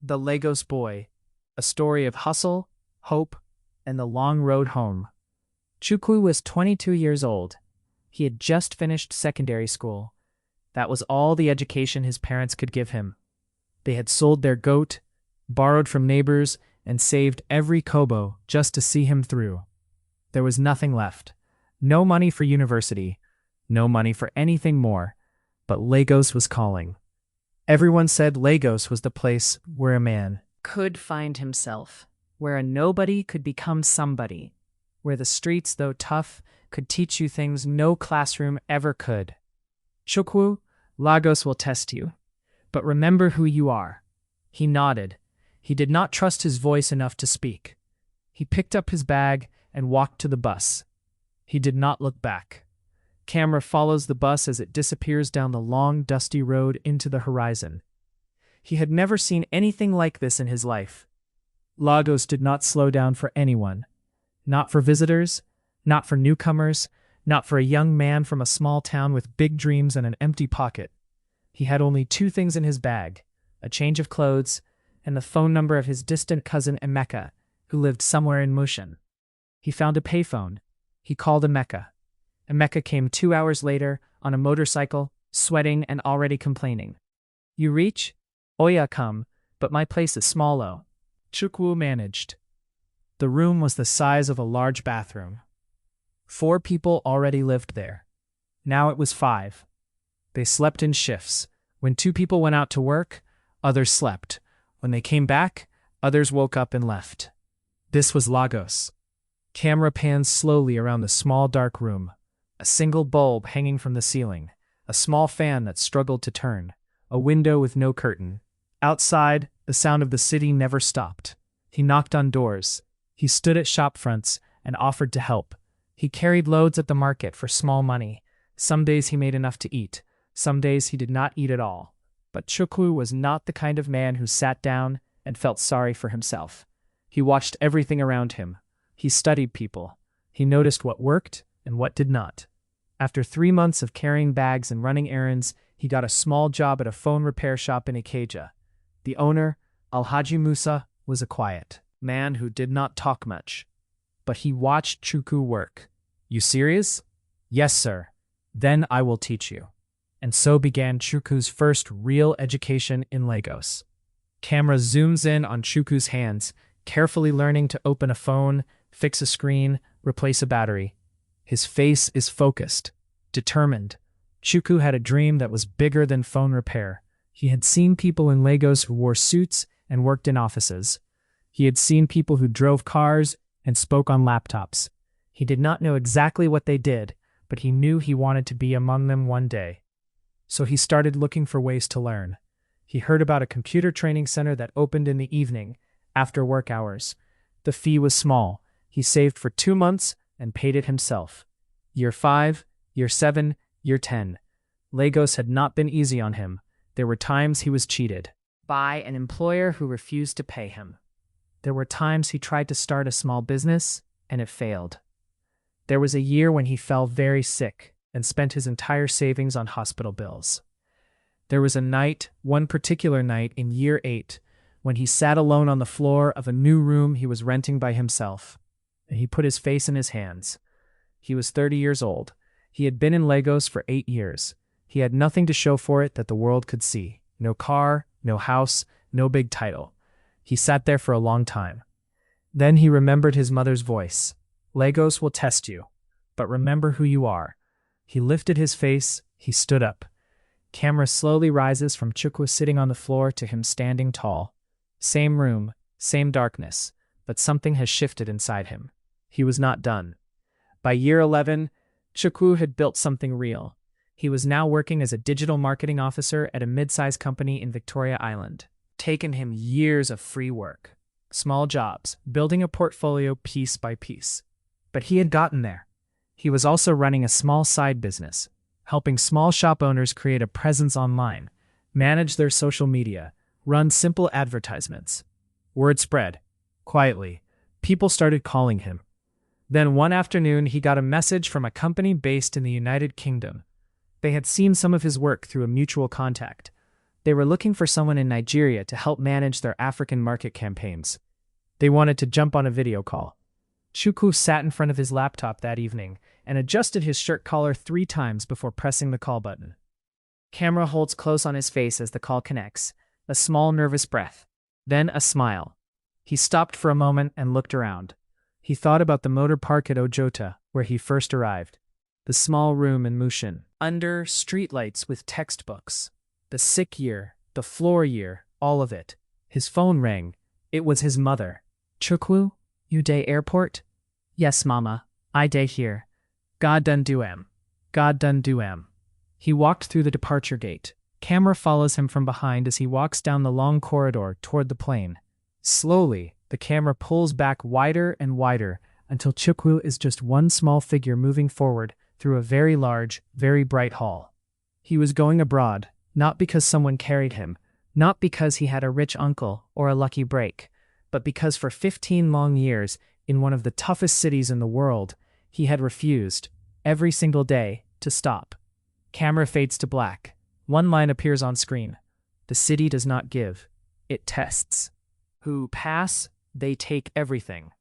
The Lagos Boy, a story of hustle, hope, and the long road home. Chukwu was 22 years old. He had just finished secondary school. That was all the education his parents could give him. They had sold their goat, borrowed from neighbors, and saved every kobo just to see him through. There was nothing left. No money for university, no money for anything more, but Lagos was calling. Everyone said Lagos was the place where a man could find himself, where a nobody could become somebody, where the streets, though tough, could teach you things no classroom ever could. Chukwu, Lagos will test you, but remember who you are. He nodded. He did not trust his voice enough to speak. He picked up his bag and walked to the bus. He did not look back. Camera follows the bus as it disappears down the long, dusty road into the horizon. He had never seen anything like this in his life. Lagos did not slow down for anyone. Not for visitors, not for newcomers, not for a young man from a small town with big dreams and an empty pocket. He had only two things in his bag, a change of clothes and the phone number of his distant cousin Emeka, who lived somewhere in Mushin. He found a payphone. He called Emeka. Emeka came 2 hours later on a motorcycle, sweating and already complaining. "You reach? Oya come, but my place is small-o." Chukwu managed. The room was the size of a large bathroom. 4 people already lived there. Now it was 5. They slept in shifts. When 2 people went out to work, others slept. When they came back, others woke up and left. This was Lagos. Camera pans slowly around the small dark room. A single bulb hanging from the ceiling. A small fan that struggled to turn. A window with no curtain. Outside, the sound of the city never stopped. He knocked on doors. He stood at shop fronts and offered to help. He carried loads at the market for small money. Some days he made enough to eat. Some days he did not eat at all. But Chukwu was not the kind of man who sat down and felt sorry for himself. He watched everything around him. He studied people. He noticed what worked and what did not. After 3 months of carrying bags and running errands, he got a small job at a phone repair shop in Ikeja. The owner, Alhaji Musa, was a quiet man who did not talk much. But he watched Chukwu work. "You serious?" "Yes, sir." "Then I will teach you." And so began Chukwu's first real education in Lagos. Camera zooms in on Chukwu's hands, carefully learning to open a phone, fix a screen, replace a battery. His face is focused, determined. Chukwu had a dream that was bigger than phone repair. He had seen people in Lagos who wore suits and worked in offices. He had seen people who drove cars and spoke on laptops. He did not know exactly what they did, but he knew he wanted to be among them one day. So he started looking for ways to learn. He heard about a computer training center that opened in the evening, after work hours. The fee was small. He saved for 2 months and paid it himself. Year 5, Year 7, Year 10. Lagos had not been easy on him. There were times he was cheated by an employer who refused to pay him. There were times he tried to start a small business, and it failed. There was a year when he fell very sick and spent his entire savings on hospital bills. There was a night, one particular night in Year 8, when he sat alone on the floor of a new room he was renting by himself, and he put his face in his hands. He was 30 years old. He had been in Lagos for 8 years. He had nothing to show for it that the world could see. No car, no house, no big title. He sat there for a long time. Then he remembered his mother's voice. "Lagos will test you, but remember who you are." He lifted his face. He stood up. Camera slowly rises from Chukwu sitting on the floor to him standing tall. Same room, same darkness, but something has shifted inside him. He was not done. By Year 11, Chukwu had built something real. He was now working as a digital marketing officer at a mid-sized company in Victoria Island. Taken him years of free work, small jobs, building a portfolio piece by piece. But he had gotten there. He was also running a small side business, helping small shop owners create a presence online, manage their social media, run simple advertisements. Word spread. Quietly, people started calling him. Then one afternoon, he got a message from a company based in the United Kingdom. They had seen some of his work through a mutual contact. They were looking for someone in Nigeria to help manage their African market campaigns. They wanted to jump on a video call. Chukwu sat in front of his laptop that evening and adjusted his shirt collar 3 times before pressing the call button. Camera holds close on his face as the call connects, a small nervous breath, then a smile. He stopped for a moment and looked around. He thought about the motor park at Ojota, where he first arrived. The small room in Mushin, under streetlights with textbooks. The sick year, the floor year, all of it. His phone rang. It was his mother. Chukwu, you dey airport? Yes, mama. I dey here. God done do am. God done do am. He walked through the departure gate. Camera follows him from behind as he walks down the long corridor toward the plane. Slowly, the camera pulls back wider and wider until Chukwu is just one small figure moving forward through a very large, very bright hall. He was going abroad, not because someone carried him, not because he had a rich uncle or a lucky break, but because for 15 long years, in one of the toughest cities in the world, he had refused, every single day, to stop. Camera fades to black. One line appears on screen. The city does not give. It tests. Who pass, they take everything.